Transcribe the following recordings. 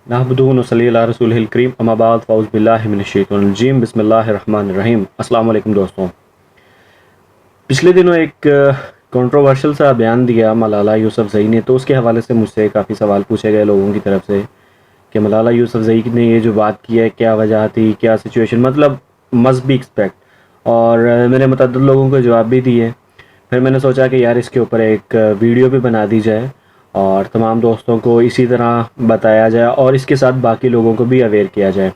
نحمدہ و نصلی علی رسولہ الکریم اما بعد فاعوذ باللہ من الشیطان الرجیم بسم اللہ الرحمن الرحیم۔ السلام علیکم دوستوں، پچھلے دنوں ایک کنٹروورشل سا بیان دیا ملالہ یوسفزئی نے، تو اس کے حوالے سے مجھ سے کافی سوال پوچھے گئے لوگوں کی طرف سے کہ ملالہ یوسفزئی نے یہ جو بات کی ہے کیا وجہ تھی، کیا سچویشن، مطلب مست بی ایکسپیکٹ، اور میں نے متعدد لوگوں کو جواب بھی دیے۔ پھر میں نے سوچا کہ یار اس کے اوپر ایک ویڈیو بھی بنا دی جائے اور تمام دوستوں کو اسی طرح بتایا جائے اور اس کے ساتھ باقی لوگوں کو بھی اویئر کیا جائے۔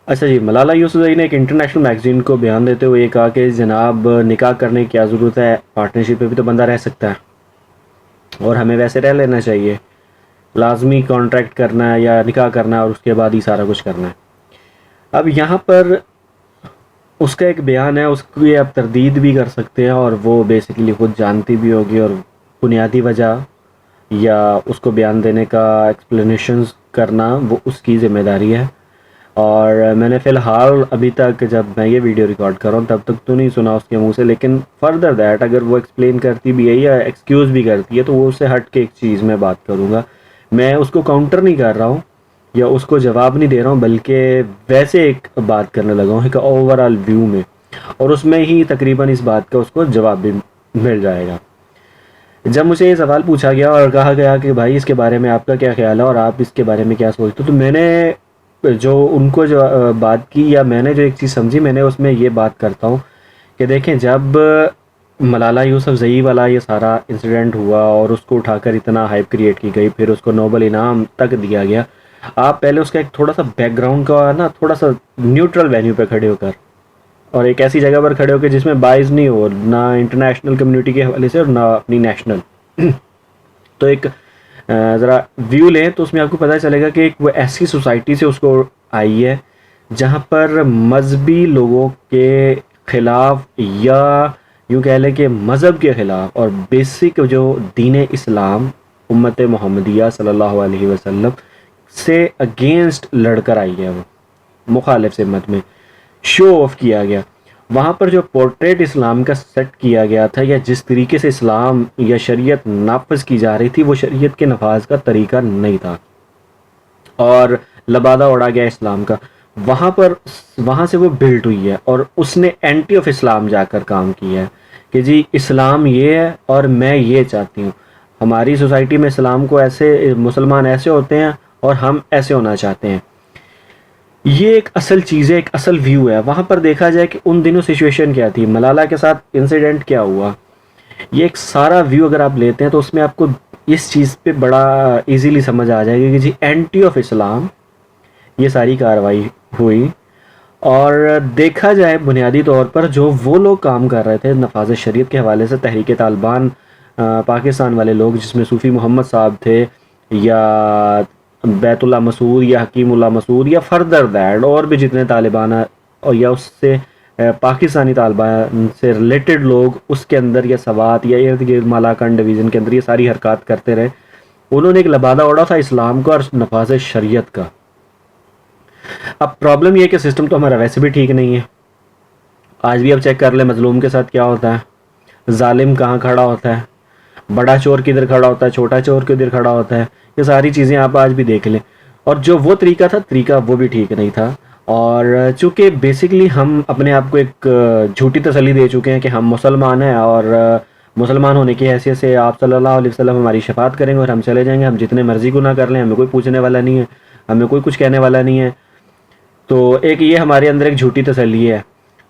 اچھا جی، ملالہ یوسفزئی نے ایک انٹرنیشنل میگزین کو بیان دیتے ہوئے یہ کہا کہ جناب نکاح کرنے کی کیا ضرورت ہے، پارٹنرشپ پہ بھی تو بندہ رہ سکتا ہے اور ہمیں ویسے رہ لینا چاہیے، لازمی کانٹریکٹ کرنا ہے یا نکاح کرنا ہے اور اس کے بعد ہی سارا کچھ کرنا ہے۔ اب یہاں پر اس کا ایک بیان ہے، اس کی آپ تردید بھی کر سکتے ہیں اور وہ بیسیکلی خود جانتی بھی ہوگی، اور بنیادی وجہ یا اس کو بیان دینے کا ایکسپلینیشنز کرنا وہ اس کی ذمہ داری ہے۔ اور میں نے فی الحال ابھی تک جب میں یہ ویڈیو ریکارڈ کر رہا ہوں تب تک تو نہیں سنا اس کے منہ سے، لیکن فردر دیٹ اگر وہ ایکسپلین کرتی بھی ہے یا ایکسکیوز بھی کرتی ہے تو وہ اس سے ہٹ کے ایک چیز میں بات کروں گا۔ میں اس کو کاؤنٹر نہیں کر رہا ہوں یا اس کو جواب نہیں دے رہا ہوں، بلکہ ویسے ایک بات کرنے لگا ہوں ایک اوور آل ویو میں، اور اس میں ہی تقریباً اس بات کا اس کو جواب بھی مل جائے گا۔ جب مجھے یہ سوال پوچھا گیا اور کہا گیا کہ بھائی اس کے بارے میں آپ کا کیا خیال ہے اور آپ اس کے بارے میں کیا سوچتے ہو، تو میں نے جو ان کو جو بات کی یا میں نے جو ایک چیز سمجھی، میں نے اس میں یہ بات کرتا ہوں کہ دیکھیں، جب ملالہ یوسفزئی والا یہ سارا انسیڈنٹ ہوا اور اس کو اٹھا کر اتنا ہائپ کریٹ کی گئی، پھر اس کو نوبل انعام تک دیا گیا، آپ پہلے اس کا ایک تھوڑا سا بیک گراؤنڈ کا نا، تھوڑا سا نیوٹرل وینیو پہ کھڑے ہو کر اور ایک ایسی جگہ پر کھڑے ہو کے جس میں باعث نہیں ہو نہ انٹرنیشنل کمیونٹی کے حوالے سے اور نہ اپنی نیشنل، تو ایک ذرا ویو لیں تو اس میں آپ کو پتہ چلے گا کہ ایک وہ ایسی سوسائٹی سے اس کو آئی ہے جہاں پر مذہبی لوگوں کے خلاف یا یوں کہہ لیں کہ مذہب کے خلاف اور بیسک جو دین اسلام امت محمدیہ صلی اللہ علیہ وسلم سے اگینسٹ لڑ کر آئی ہے، وہ مخالف سمت میں شو آف کیا گیا۔ وہاں پر جو پورٹریٹ اسلام کا سیٹ کیا گیا تھا یا جس طریقے سے اسلام یا شریعت نافذ کی جا رہی تھی، وہ شریعت کے نفاذ کا طریقہ نہیں تھا اور لبادہ اڑا گیا اسلام کا۔ وہاں سے وہ بلڈ ہوئی ہے اور اس نے اینٹی آف اسلام جا کر کام کیا ہے کہ جی اسلام یہ ہے اور میں یہ چاہتی ہوں، ہماری سوسائٹی میں اسلام کو ایسے، مسلمان ایسے ہوتے ہیں اور ہم ایسے ہونا چاہتے ہیں۔ یہ ایک اصل چیز ہے، ایک اصل ویو ہے۔ وہاں پر دیکھا جائے کہ ان دنوں سچویشن کیا تھی، ملالہ کے ساتھ انسیڈنٹ کیا ہوا، یہ ایک سارا ویو اگر آپ لیتے ہیں تو اس میں آپ کو اس چیز پہ بڑا ایزیلی سمجھ آ جائے گی کہ جی اینٹی آف اسلام یہ ساری کارروائی ہوئی۔ اور دیکھا جائے بنیادی طور پر جو وہ لوگ کام کر رہے تھے نفاذ شریعت کے حوالے سے، تحریک طالبان پاکستان والے لوگ جس میں صوفی محمد صاحب تھے یا بیت اللہ مسعود یا حکیم اللہ مسعود یا فردر دیٹ اور بھی جتنے طالبان اور یا اس سے پاکستانی طالبان سے ریلیٹڈ لوگ اس کے اندر یا سوات یا ارد گرد مالاکنڈ ڈویژن کے اندر یہ ساری حرکات کرتے رہے، انہوں نے ایک لبادہ اوڑا تھا اسلام کا اور نفاذ شریعت کا۔ اب پرابلم یہ ہے کہ سسٹم تو ہمارا ویسے بھی ٹھیک نہیں ہے۔ آج بھی اب چیک کر لیں مظلوم کے ساتھ کیا ہوتا ہے، ظالم کہاں کھڑا ہوتا ہے، بڑا چور کدھر کھڑا ہوتا ہے، چھوٹا چور کدھر کھڑا ہوتا ہے، یہ ساری چیزیں آپ آج بھی دیکھ لیں۔ اور جو وہ طریقہ تھا، طریقہ وہ بھی ٹھیک نہیں تھا، اور چونکہ بیسکلی ہم اپنے آپ کو ایک جھوٹی تسلی دے چکے ہیں کہ ہم مسلمان ہیں اور مسلمان ہونے کی حیثیت سے آپ صلی اللہ علیہ وسلم ہماری شفاعت کریں گے اور ہم چلے جائیں گے، ہم جتنے مرضی گناہ کر لیں ہمیں کوئی پوچھنے والا نہیں ہے، ہمیں کوئی کچھ کہنے والا نہیں ہے۔ تو ایک یہ ہمارے اندر ایک جھوٹی تسلی ہے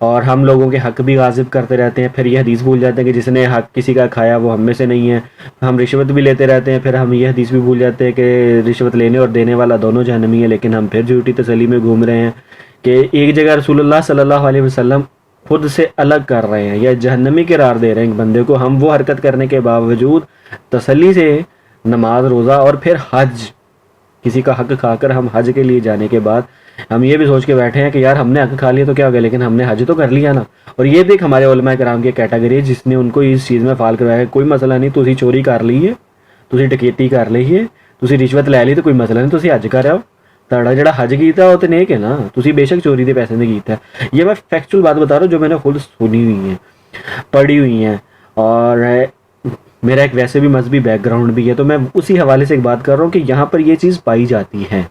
اور ہم لوگوں کے حق بھی غاصب کرتے رہتے ہیں، پھر یہ حدیث بھول جاتے ہیں کہ جس نے حق کسی کا کھایا وہ ہم میں سے نہیں ہے، ہم رشوت بھی لیتے رہتے ہیں، پھر ہم یہ حدیث بھی بھول جاتے ہیں کہ رشوت لینے اور دینے والا دونوں جہنمی ہے، لیکن ہم پھر جھوٹی تسلی میں گھوم رہے ہیں کہ ایک جگہ رسول اللہ صلی اللہ علیہ وسلم خود سے الگ کر رہے ہیں یا جہنمی قرار دے رہے ہیں ایک بندے کو، ہم وہ حرکت کرنے کے باوجود تسلی سے نماز روزہ اور پھر حج، کسی کا حق کھا کر ہم حج کے لیے جانے کے بعد ہم یہ بھی سوچ کے بیٹھے ہیں کہ یار ہم نے حق کھا لیا تو کیا ہو گیا، لیکن ہم نے حج تو کر لیا نا۔ اور یہ بھی ایک ہمارے علماء کرام کی کیٹیگری ہے جس نے ان کو اس چیز میں فعال کروایا ہے، کوئی مسئلہ نہیں، تسی چوری کر لی ہے، تسی ڈکیتی کر لی ہے، تسی رشوت لے لی تو کوئی مسئلہ نہیں، تسی حج کر آؤ، تہاڑا جڑا حج کیتا وہ تو نیک ہے نا، تسی بے شک چوری دے پیسے نہیں کیتا ہے۔ یہ میں فیکچول بات بتا رہا ہوں جو میں نے خود سنی ہوئی ہیں، پڑھی ہوئی ہیں، اور میرا ایک ویسے بھی مذہبی بیک گراؤنڈ بھی ہے، تو میں اسی حوالے سے ایک بات کر رہا ہوں کہ یہاں پر یہ چیز پائی جاتی ہے۔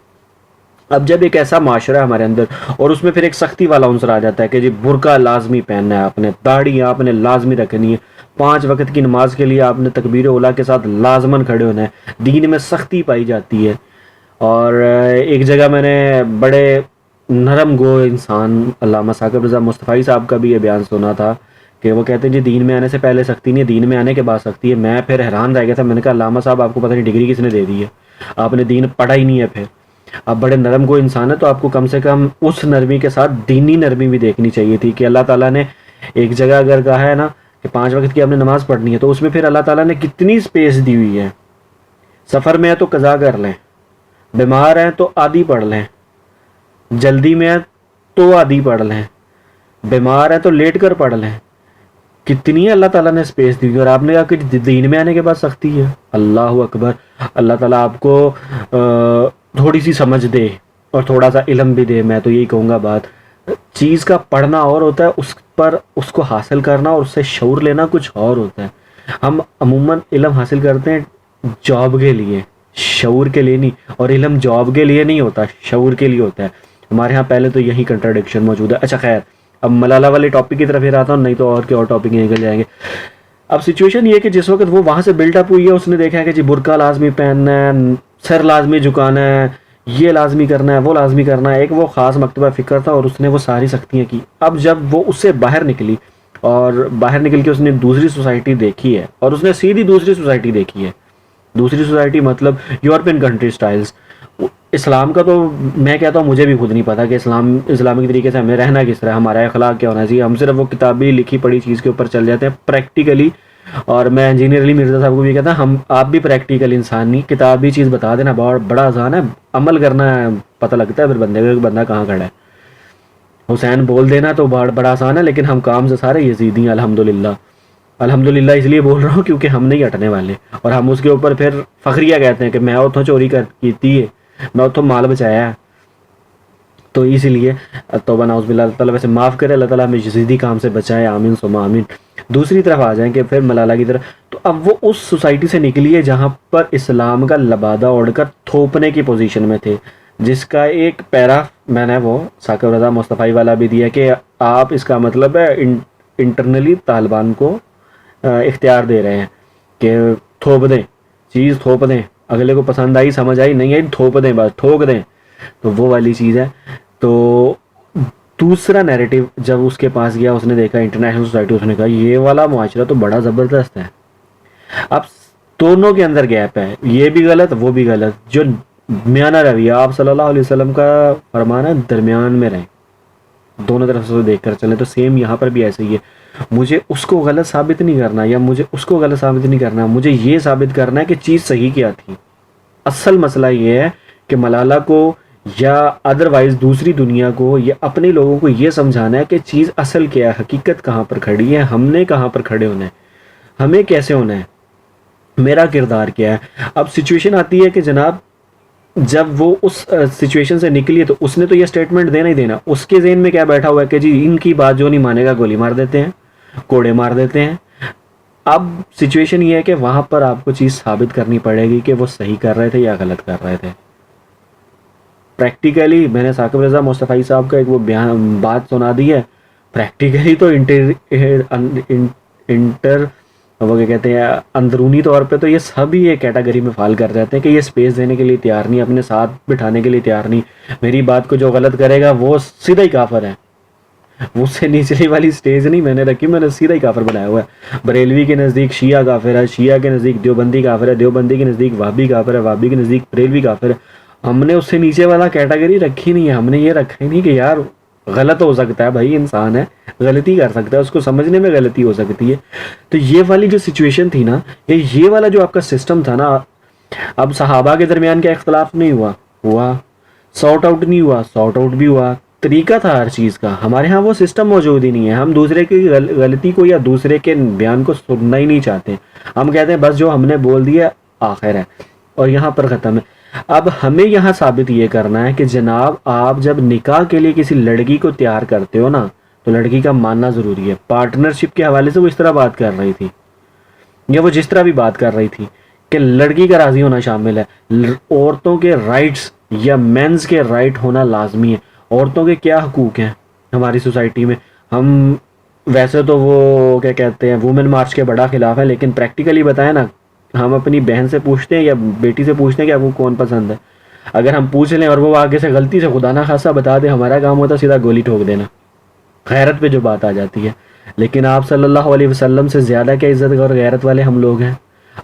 اب جب ایک ایسا معاشرہ ہے ہمارے اندر اور اس میں پھر ایک سختی والا عنصر آ جاتا ہے کہ جی برقع لازمی پہننا ہے، آپ نے داڑھی آپ نے لازمی رکھنی ہے، 5 وقت کی نماز کے لیے آپ نے تکبیر اولا کے ساتھ لازماً کھڑے ہونا ہے، دین میں سختی پائی جاتی ہے۔ اور ایک جگہ میں نے بڑے نرم گو انسان علامہ ثاقب رضا مصطفی صاحب کا بھی یہ بیان سنا تھا کہ وہ کہتے ہیں جی دین میں آنے سے پہلے سختی نہیں ہے، دین میں آنے کے بعد سختی ہے۔ میں پھر حیران رہ گیا تھا، میں نے کہا علامہ صاحب آپ کو پتہ نہیں ڈگری کس نے دے دی ہے، آپ نے دین پڑھا ہی نہیں ہے، پھر آپ بڑے نرم کو انسان ہے تو آپ کو کم سے کم اس نرمی کے ساتھ دینی نرمی بھی دیکھنی چاہیے تھی کہ اللہ تعالیٰ نے ایک جگہ اگر کہا ہے نا کہ 5 وقت کی آپ نے نماز پڑھنی ہے تو اس میں پھر اللہ تعالیٰ نے کتنی سپیس دی ہوئی ہے۔ سفر میں ہے تو قضا کر لیں، بیمار ہیں تو آدھی پڑھ لیں، جلدی میں ہے تو آدھی پڑھ لیں، بیمار ہے تو لیٹ کر پڑھ لیں، کتنی اللہ تعالیٰ نے سپیس دی ہوئی، اور آپ نے کہا کہ دین میں آنے کے بعد سختی ہے۔ اللہ اکبر، اللہ تعالیٰ آپ کو تھوڑی سی سمجھ دے اور تھوڑا سا علم بھی دے۔ میں تو یہی کہوں گا، بات چیز کا پڑھنا اور ہوتا ہے، اس پر اس کو حاصل کرنا اور اس سے شعور لینا کچھ اور ہوتا ہے۔ ہم عموماً علم حاصل کرتے ہیں جاب کے لیے، شعور کے لیے نہیں، اور علم جاب کے لیے نہیں ہوتا، شعور کے لیے ہوتا ہے۔ ہمارے ہاں پہلے تو یہی کنٹراڈکشن موجود ہے۔ اچھا خیر، اب ملالہ والے ٹاپک کی طرف ہی آتا ہوں، نہیں تو اور کے اور ٹاپک نکل جائیں گے۔ اب سچویشن یہ ہے کہ جس وقت وہ وہاں سے بلڈ اپ ہوئی ہے، اس نے دیکھا ہے کہ جی برقع لازمی پہننا ہے، سر لازمی جھکانا ہے، یہ لازمی کرنا ہے، وہ لازمی کرنا ہے۔ ایک وہ خاص مکتبہ فکر تھا اور اس نے وہ ساری سختیاں کی۔ اب جب وہ اس سے باہر نکلی اور باہر نکل کے اس نے دوسری سوسائٹی دیکھی ہے، اور اس نے سیدھی دوسری سوسائٹی دیکھی ہے، دوسری سوسائٹی مطلب یورپین کنٹری سٹائلز۔ اسلام کا تو میں کہتا ہوں مجھے بھی خود نہیں پتا کہ اسلامک طریقے سے ہمیں رہنا کس طرح، ہمارا اخلاق کیا ہونا چاہیے۔ ہم صرف وہ کتابی لکھی پڑھی چیز کے اوپر چل جاتے ہیں پریکٹیکلی۔ اور میں انجینئر علی مرزا صاحب کو بھی کہتا ہوں آپ بھی پریکٹیکل انسان نہیں، کتابی چیز بتا دینا بڑا آسان ہے، عمل کرنا ہے پتہ لگتا ہے پھر بندے کو بندہ کہاں کھڑا ہے۔ حسین بول دینا تو بڑا آسان ہے، لیکن ہم کام سے سارے یزیدی ہیں الحمدللہ۔ الحمدللہ اس لیے بول رہا ہوں کیونکہ ہم نہیں ہٹنے والے، اور ہم اس کے اوپر پھر فخریہ کہتے ہیں کہ میں اتوں چوری کیتی ہے، میں اتوں مال بچایا ہے۔ تو اسی لیے توبہ نعوذ باللہ، اللہ تعالیٰ ویسے معاف کرے، اللہ تعالیٰ ہمیں یزیدی کام سے بچائے، آمین ثم آمین۔ دوسری طرف آ جائیں کہ پھر ملالہ کی طرف، تو اب وہ اس سوسائٹی سے نکلی ہے جہاں پر اسلام کا لبادہ اوڑھ کر تھوپنے کی پوزیشن میں تھے، جس کا ایک پیرا میں نے وہ ثاقب رضا مصطفی والا بھی دیا کہ آپ اس کا مطلب ہے انٹرنلی طالبان کو اختیار دے رہے ہیں کہ تھوپ دیں، چیز تھوپ دیں، اگلے کو پسند آئی سمجھ آئی نہیں آئی تھوپ دیں، بس ٹھوک دیں، تو وہ والی چیز ہے۔ تو دوسرا نیریٹو جب اس کے پاس گیا، اس نے دیکھا انٹرنیشنل سوسائٹی، اس نے کہا یہ والا معاشرہ تو بڑا زبردست ہے۔ اب دونوں کے اندر گیپ ہے، یہ بھی غلط وہ بھی غلط۔ جو میانہ رویہ آپ صلی اللہ علیہ وسلم کا فرمان ہے درمیان میں رہیں، دونوں طرف سے دیکھ کر چلیں، تو سیم یہاں پر بھی ایسے ہی ہے۔ مجھے اس کو غلط ثابت نہیں کرنا یا مجھے اس کو غلط ثابت نہیں کرنا، مجھے یہ ثابت کرنا ہے کہ چیز صحیح کیا تھی۔ اصل مسئلہ یہ ہے کہ ملالہ کو یا ادروائز دوسری دنیا کو یا اپنے لوگوں کو یہ سمجھانا ہے کہ چیز اصل کیا ہے، حقیقت کہاں پر کھڑی ہے، ہم نے کہاں پر کھڑے ہونا ہے، ہمیں کیسے ہونا ہے، میرا کردار کیا ہے۔ اب سچویشن آتی ہے کہ جناب جب وہ اس سچویشن سے نکلی ہے تو اس نے تو یہ سٹیٹمنٹ دینا ہی دینا، اس کے ذہن میں کیا بیٹھا ہوا ہے کہ جی ان کی بات جو نہیں مانے گا گولی مار دیتے ہیں، کوڑے مار دیتے ہیں۔ اب سچویشن یہ ہے کہ وہاں پر آپ کو چیز ثابت کرنی پڑے گی کہ وہ صحیح کر رہے تھے یا غلط کر رہے تھے۔ پریکٹیکلی میں نے ثاقب رضا مصطفی صاحب کا ایک وہ بات سنا دی ہے، پریکٹیکلی تو وہ کیا کہتے ہیں اندرونی طور پہ تو یہ سبھی یہ کیٹیگری میں فال کر جاتے ہیں کہ یہ سپیس دینے کے لیے تیار نہیں، اپنے ساتھ بٹھانے کے لیے تیار نہیں، میری بات کو جو غلط کرے گا وہ سیدھا ہی کافر ہے۔ وہ سے نچلی والی سٹیج نہیں میں نے رکھی، میں نے سیدھا ہی کافر بنایا ہوا ہے۔ بریلوی کے نزدیک شیعہ کافر ہے، شیعہ کے نزدیک دیوبندی کافر ہے، دیوبندی کے نزدیک وہابی کافر ہے، وہابی کے نزدیک بریلوی کافر ہے۔ ہم نے اس سے نیچے والا کیٹیگری رکھی نہیں ہے، ہم نے یہ رکھا ہی نہیں کہ یار غلط ہو سکتا ہے، بھائی انسان ہے غلطی کر سکتا ہے، اس کو سمجھنے میں غلطی ہو سکتی ہے۔ تو یہ والی جو سچویشن تھی نا، یہ والا جو آپ کا سسٹم تھا نا، اب صحابہ کے درمیان کیا اختلاف نہیں ہوا سارٹ آؤٹ نہیں ہوا، سارٹ آؤٹ بھی ہوا، طریقہ تھا ہر چیز کا۔ ہمارے ہاں وہ سسٹم موجود ہی نہیں ہے، ہم دوسرے کی غلطی کو یا دوسرے کے بیان کو سننا ہی نہیں چاہتے، ہم کہتے ہیں بس جو ہم نے بول دیا آخر ہے اور یہاں پر ختم ہے۔ اب ہمیں یہاں ثابت یہ کرنا ہے کہ جناب آپ جب نکاح کے لیے کسی لڑکی کو تیار کرتے ہو نا، تو لڑکی کا ماننا ضروری ہے۔ پارٹنرشپ کے حوالے سے وہ اس طرح بات کر رہی تھی، یا وہ جس طرح بھی بات کر رہی تھی کہ لڑکی کا راضی ہونا شامل ہے، عورتوں کے رائٹس یا مینز کے رائٹ ہونا لازمی ہے. عورتوں کے کیا حقوق ہیں ہماری سوسائٹی میں؟ ہم ویسے تو وہ کیا کہتے ہیں وومن مارچ کے بڑا خلاف ہے، لیکن پریکٹیکلی بتائیں نا، ہم اپنی بہن سے پوچھتے ہیں یا بیٹی سے پوچھتے ہیں کہ آپ کو کون پسند ہے، اگر ہم پوچھ لیں اور وہ آگے سے غلطی سے خدا نہ خاصا بتا دے، ہمارا کام ہوتا ہے سیدھا گولی ٹھوک دینا، غیرت پہ جو بات آ جاتی ہے. لیکن آپ صلی اللہ علیہ وسلم سے زیادہ کیا عزت اور غیرت والے ہم لوگ ہیں.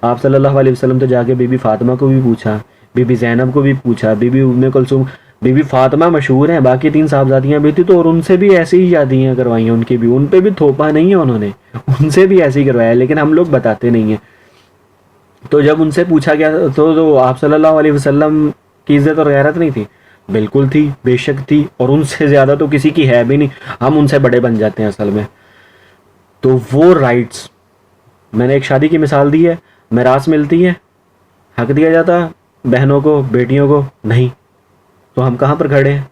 آپ صلی اللہ علیہ وسلم تو جا کے بی بی فاطمہ کو بھی پوچھا، بی بی زینب کو بھی پوچھا، بی بی ام کلثوم، بی بی فاطمہ مشہور ہیں، باقی 3 صاحبزادیاں بھی تھی تو اور ان سے بھی ایسے ہی شادیاں کروائی ہیں، ان کی بھی، ان پہ بھی تھوپا نہیں ہے انہوں نے، ان سے بھی ایسے ہی کروایا، لیکن ہم لوگ بتاتے نہیں ہیں. تو جب ان سے پوچھا گیا تو آپ صلی اللہ علیہ وسلم کی عزت اور غیرت نہیں تھی؟ بالکل تھی، بے شک تھی، اور ان سے زیادہ تو کسی کی ہے بھی نہیں، ہم ان سے بڑے بن جاتے ہیں اصل میں. تو وہ رائٹس، میں نے ایک شادی کی مثال دی ہے، میراث ملتی ہے، حق دیا جاتا بہنوں کو، بیٹیوں کو نہیں. تو ہم کہاں پر کھڑے ہیں؟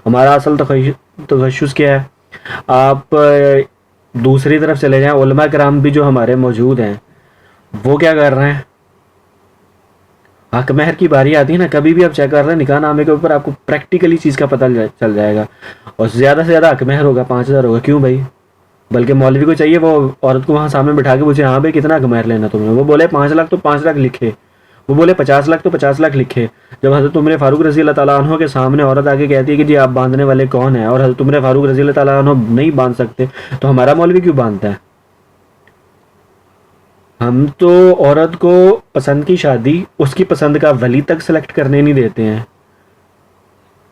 ہمارا اصل تخصص کیا ہے؟ آپ دوسری طرف چلے جائیں، علماء کرام بھی جو ہمارے موجود ہیں وہ کیا کر رہے ہیں؟ حق مہر کی باری آتی ہے نا، کبھی بھی آپ چیک کر رہے ہیں نکاح نامے کے اوپر، آپ کو پریکٹیکلی چیز کا پتہ چل جائے گا، اور زیادہ سے زیادہ حق مہر ہوگا 5,000 ہوگا. کیوں بھائی؟ بلکہ مولوی کو چاہیے وہ عورت کو وہاں سامنے بٹھا کے پوچھے، ہاں بھائی کتنا حق مہر لینا تم نے؟ وہ بولے 5 لاکھ تو 5 لاکھ لکھے، وہ بولے 50 لاکھ تو 50 لاکھ لکھے. جب حضرت عمر فاروق رضی اللہ تعالیٰ عنہ کے سامنے عورت آگے کہتی ہے کہ جی آپ باندھنے والے کون ہیں، اور حضرت عمر فاروق رضی اللہ تعالیٰ عنہ نہیں باندھ سکتے، تو ہمارا مولوی کیوں باندھتا ہے؟ ہم تو عورت کو پسند کی شادی اس کی پسند کا ولی تک سلیکٹ کرنے نہیں دیتے ہیں.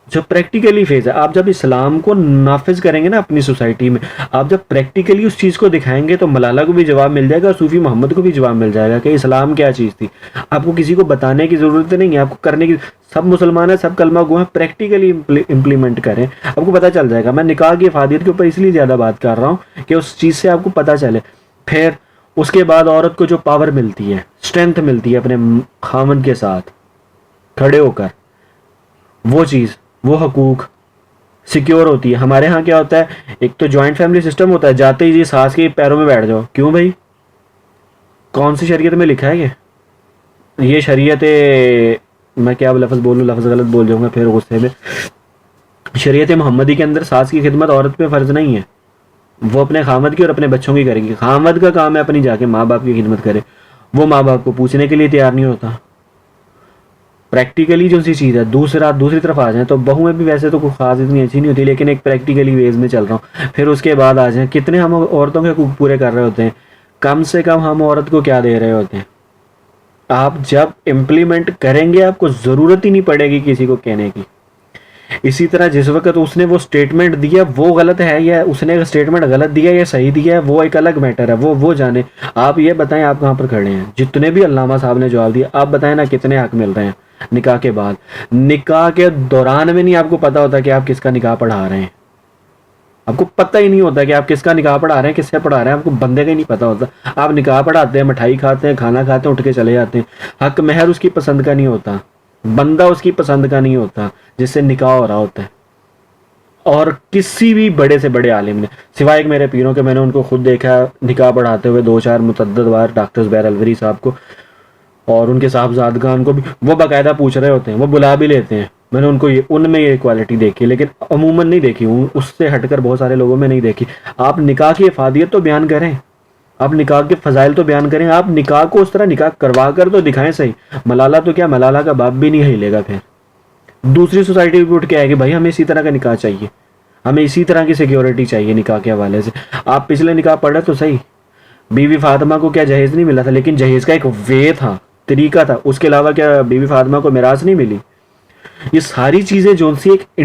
جو پریکٹیکلی فیز ہے، آپ جب اسلام کو نافذ کریں گے نا اپنی سوسائٹی میں، آپ جب پریکٹیکلی اس چیز کو دکھائیں گے تو ملالہ کو بھی جواب مل جائے گا اور صوفی محمد کو بھی جواب مل جائے گا کہ اسلام کیا چیز تھی. آپ کو کسی کو بتانے کی ضرورت نہیں ہے، آپ کو کرنے کی، سب مسلمان ہیں، سب کلمہ گو ہیں، پریکٹیکلی امپلیمنٹ کریں، آپ کو پتہ چل جائے گا. میں نکاح کی افادیت کے اوپر اس لیے زیادہ بات کر رہا ہوں کہ اس چیز سے آپ کو پتہ چلے. پھر اس کے بعد عورت کو جو پاور ملتی ہے، اسٹرینتھ ملتی ہے اپنے خامن کے ساتھ کھڑے ہو کر، وہ چیز، وہ حقوق سیکیور ہوتی ہے. ہمارے ہاں کیا ہوتا ہے، ایک تو جوائنٹ فیملی سسٹم ہوتا ہے، جاتے ہی جی ساس کے پیروں میں بیٹھ جاؤ. کیوں بھائی؟ کون سی شریعت میں لکھا ہے یہ شریعت، میں کیا لفظ بولوں، لفظ غلط بول جاؤں گا پھر غصے میں. شریعت محمدی کے اندر ساس کی خدمت عورت پہ فرض نہیں ہے، وہ اپنے خامد کی اور اپنے بچوں کی کرے گی. خامد کا کام ہے اپنی جا کے ماں باپ کی خدمت کرے، وہ ماں باپ کو پوچھنے کے لیے تیار نہیں ہوتا. پریکٹیکلی جو سی چیز ہے. دوسری طرف آ جائیں تو بہویں بھی ویسے تو کوئی خاص اتنی اچھی نہیں ہوتی، لیکن ایک پریکٹیکلی ویز میں چل رہا ہوں. پھر اس کے بعد آ جائیں، کتنے ہم عورتوں کے حقوق پورے کر رہے ہوتے ہیں، کم سے کم ہم عورت کو کیا دے رہے ہوتے ہیں. آپ جب امپلیمنٹ کریں گے آپ کو ضرورت ہی نہیں پڑے گی کسی کو کہنے کی. اسی طرح جس وقت اس نے وہ سٹیٹمنٹ دیا وہ غلط ہے، یا اس نے سٹیٹمنٹ غلط دیا یا صحیح دیا ہے، وہ ایک الگ میٹر ہے، وہ جانے. آپ یہ بتائیں آپ کہاں پر کھڑے ہیں؟ جتنے بھی علامہ صاحب نے جواب دیا، آپ بتائیں نا کتنے حق مل رہے ہیں نکاح کے بعد. نکاح کے دوران میں نہیں آپ کو پتا ہوتا کہ آپ کس کا نکاح پڑھا رہے ہیں، آپ کو پتہ ہی نہیں ہوتا کہ آپ کس کا نکاح پڑھا رہے ہیں، کس سے پڑھا رہے ہیں، آپ کو بندے کا ہی نہیں پتا ہوتا. آپ نکاح پڑھاتے ہیں، مٹھائی کھاتے ہیں، کھانا کھاتے ہیں، اٹھ کے چلے جاتے ہیں. حق مہر اس کی پسند کا نہیں ہوتا، بندہ اس کی پسند کا نہیں ہوتا جس سے نکاح ہو رہا ہوتا ہے. اور کسی بھی بڑے سے بڑے عالم نے، سوائے ایک میرے پیروں کے، میں نے ان کو خود دیکھا نکاح پڑھاتے ہوئے 2-4 متعدد بار، ڈاکٹر زبیر الوری صاحب کو اور ان کے صاحبزادگان کو بھی، وہ باقاعدہ پوچھ رہے ہوتے ہیں، وہ بلا بھی لیتے ہیں. میں نے ان میں یہ کوالٹی دیکھی، لیکن عموماً نہیں دیکھی، اس سے ہٹ کر بہت سارے لوگوں میں نہیں دیکھی. آپ نکاح کی افادیت تو بیان کریں، آپ نکاح کے فضائل تو بیان کریں، آپ نکاح کو اس طرح نکاح کروا کر تو دکھائیں صحیح. ملالہ تو کیا، ملالہ کا باپ بھی نہیں ہلے گا. پھر دوسری سوسائٹی بھی اٹھ کے آئے گی، بھائی ہمیں اسی طرح کا نکاح چاہیے، ہمیں اسی طرح کی سیکیورٹی چاہیے نکاح کے حوالے سے. آپ پچھلے نکاح پڑھے تو صحیح، بی بی فاطمہ کو کیا جہیز نہیں ملا تھا، لیکن جہیز کا ایک وے تھا، طریقہ تھا. اس کے علاوہ کیا بی بی فاطمہ کو میراث نہیں ملی؟ یہ ساری چیزیں جو سی ایک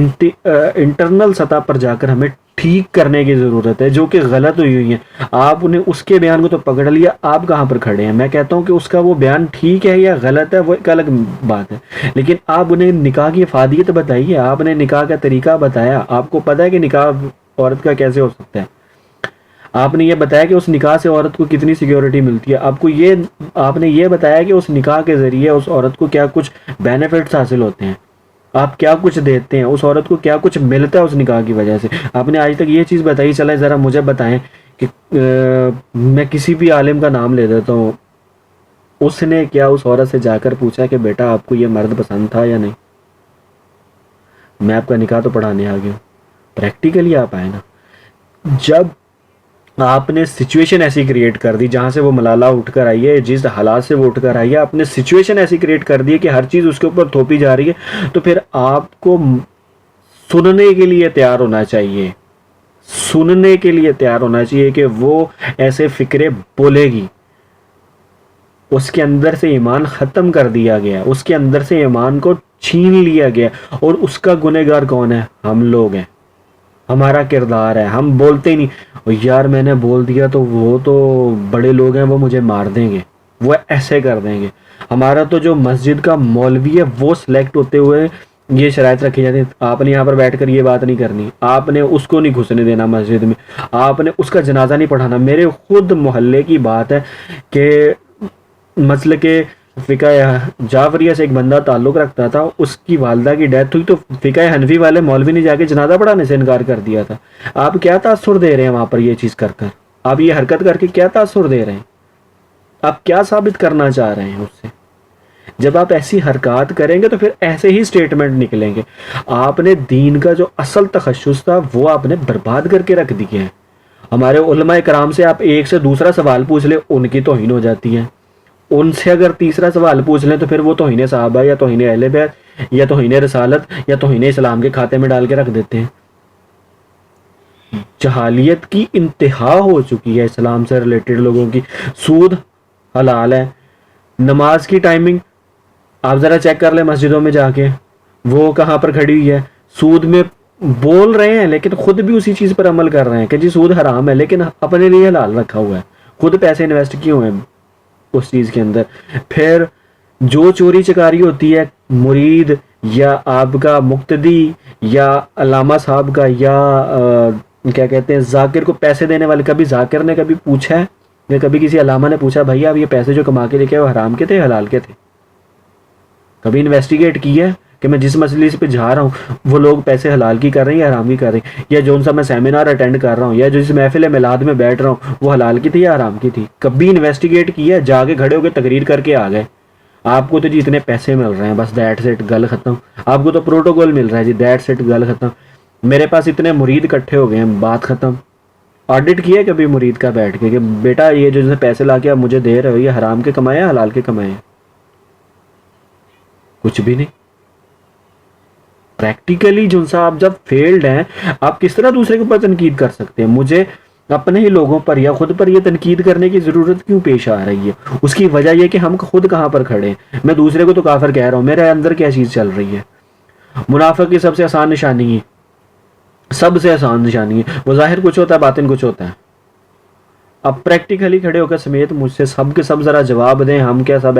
انٹرنل سطح پر جا کر ہمیں ٹھیک کرنے کی ضرورت ہے، جو کہ غلط ہوئی ہیں. آپ نے اس کے بیان کو تو پکڑ لیا، آپ کہاں پر کھڑے ہیں؟ میں کہتا ہوں کہ اس کا وہ بیان ٹھیک ہے یا غلط ہے وہ ایک الگ بات ہے، لیکن آپ انہیں نکاح کی افادیت بتائیے، آپ نے نکاح کا طریقہ بتایا، آپ کو پتہ ہے کہ نکاح عورت کا کیسے ہو سکتا ہے، آپ نے یہ بتایا کہ اس نکاح سے عورت کو کتنی سیکیورٹی ملتی ہے، آپ نے یہ بتایا کہ اس نکاح کے ذریعے اس عورت کو کیا کچھ بینیفٹس حاصل ہوتے ہیں، آپ کیا کچھ دیتے ہیں، اس عورت کو کیا کچھ ملتا ہے اس نکاح کی وجہ سے. آپ نے آج تک یہ چیز بتائی. چلے ذرا مجھے بتائیں کہ میں کسی بھی عالم کا نام لے دیتا ہوں، اس نے کیا اس عورت سے جا کر پوچھا کہ بیٹا آپ کو یہ مرد پسند تھا یا نہیں؟ میں آپ کا نکاح تو پڑھانے آ گیا ہوں. پریکٹیکلی آپ آئے نا. جب آپ نے سچویشن ایسی کریٹ کر دی جہاں سے وہ ملالہ اٹھ کر آئی ہے, جس حالات سے وہ اٹھ کر آئی ہے, آپ نے سچویشن ایسی کریٹ کر دی ہے کہ ہر چیز اس کے اوپر تھوپی جا رہی ہے, تو پھر آپ کو سننے کے لیے تیار ہونا چاہیے, سننے کے لیے تیار ہونا چاہیے کہ وہ ایسے فکرے بولے گی. اس کے اندر سے ایمان ختم کر دیا گیا, اس کے اندر سے ایمان کو چھین لیا گیا, اور اس کا گنہگار کون ہے؟ ہم لوگ ہیں, ہمارا کردار ہے. ہم بولتے ہی نہیں, یار میں نے بول دیا تو وہ تو بڑے لوگ ہیں, وہ مجھے مار دیں گے, وہ ایسے کر دیں گے. ہمارا تو جو مسجد کا مولوی ہے وہ سلیکٹ ہوتے ہوئے یہ شرائط رکھی جاتی ہے, آپ نے یہاں پر بیٹھ کر یہ بات نہیں کرنی, آپ نے اس کو نہیں گھسنے دینا مسجد میں, آپ نے اس کا جنازہ نہیں پڑھانا. میرے خود محلے کی بات ہے کہ مسئلے کے فقہ جعفریہ سے ایک بندہ تعلق رکھتا تھا, اس کی والدہ کی ڈیتھ ہوئی تو فقہ حنفی والے مولوی نے جا کے جنازہ پڑھانے سے انکار کر دیا تھا. آپ کیا تاثر دے رہے ہیں وہاں پر یہ چیز کر کر؟ آپ یہ حرکت کر کے کیا تاثر دے رہے ہیں؟ آپ کیا ثابت کرنا چاہ رہے ہیں اس سے؟ جب آپ ایسی حرکات کریں گے تو پھر ایسے ہی سٹیٹمنٹ نکلیں گے. آپ نے دین کا جو اصل تخصص تھا وہ آپ نے برباد کر کے رکھ دیا ہے. ہمارے علماء کرام سے آپ ایک سے دوسرا سوال پوچھ لیں, ان کی توہین ہو جاتی ہے. ان سے اگر تیسرا سوال پوچھ لیں تو پھر وہ توہین صحابہ یا توہین اہل بیت یا توہین رسالت یا توہین اسلام کے کھاتے میں ڈال کے رکھ دیتے ہیں. جہالیت کی انتہا ہو چکی ہے اسلام سے ریلیٹڈ لوگوں کی. سود حلال ہے, نماز کی ٹائمنگ آپ ذرا چیک کر لیں مسجدوں میں جا کے, وہ کہاں پر کھڑی ہوئی ہے. سود میں بول رہے ہیں لیکن خود بھی اسی چیز پر عمل کر رہے ہیں کہ جی سود حرام ہے, لیکن اپنے لیے حلال رکھا ہوا ہے, خود پیسے انویسٹ کیے ہوئے ہیں اس چیز کے اندر. پھر جو چوری چکاری ہوتی ہے, مرید یا آپ کا مقتدی یا علامہ صاحب کا یا کیا کہتے ہیں ذاکر کو پیسے دینے والے, کبھی ذاکر نے کبھی پوچھا ہے یا کبھی کسی علامہ نے پوچھا بھائی آپ یہ پیسے جو کما کے لے کے آئے وہ حرام کے تھے حلال کے تھے؟ کبھی انویسٹیگیٹ کی ہے کہ میں جس مجلس پہ جا رہا ہوں وہ لوگ پیسے حلال کی کر رہے ہیں یا حرام کی کر رہے ہیں, یا جو سا میں سیمینار اٹینڈ کر رہا ہوں یا جس محفل میلاد میں بیٹھ رہا ہوں وہ حلال کی تھی یا حرام کی تھی؟ کبھی انویسٹیگیٹ کی ہے؟ جا کے کھڑے ہو کے تقریر کر کے آ گئے, آپ کو تو جی اتنے پیسے مل رہے ہیں بس دیٹ سیٹ گل ختم, آپ کو تو پروٹوکول مل رہا ہے جی دیٹ سیٹ گل ختم, میرے پاس اتنے مرید اکٹھے ہو گئے ہیں بات ختم. آڈٹ کیا کبھی مرید کا بیٹھ کے کہ بیٹا یہ جو پیسے لا کے آپ مجھے دے رہے ہو یہ حرام کے کمائے ہیں حلال کے کمائے ہیں؟ کچھ بھی نہیں. پریکٹیکلی جو سا آپ جب فیلڈ ہیں آپ کس طرح دوسرے کے اوپر تنقید کر سکتے ہیں؟ مجھے اپنے ہی لوگوں پر یا خود پر یہ تنقید کرنے کی ضرورت کیوں پیش آ رہی ہے؟ اس کی وجہ یہ کہ ہم خود کہاں پر کھڑے ہیں. میں دوسرے کو تو کافر کہہ رہا ہوں, میرے اندر کیا چیز چل رہی ہے؟ منافق کی سب سے آسان نشانی ہے, سب سے آسان نشانی ہے, وہ ظاہر کچھ ہوتا ہے باطن کچھ ہوتا ہے. اب پریکٹیکلی کھڑے ہو کر سمیت مجھ سے سب کے سب ذرا جواب دیں, ہم کیا سب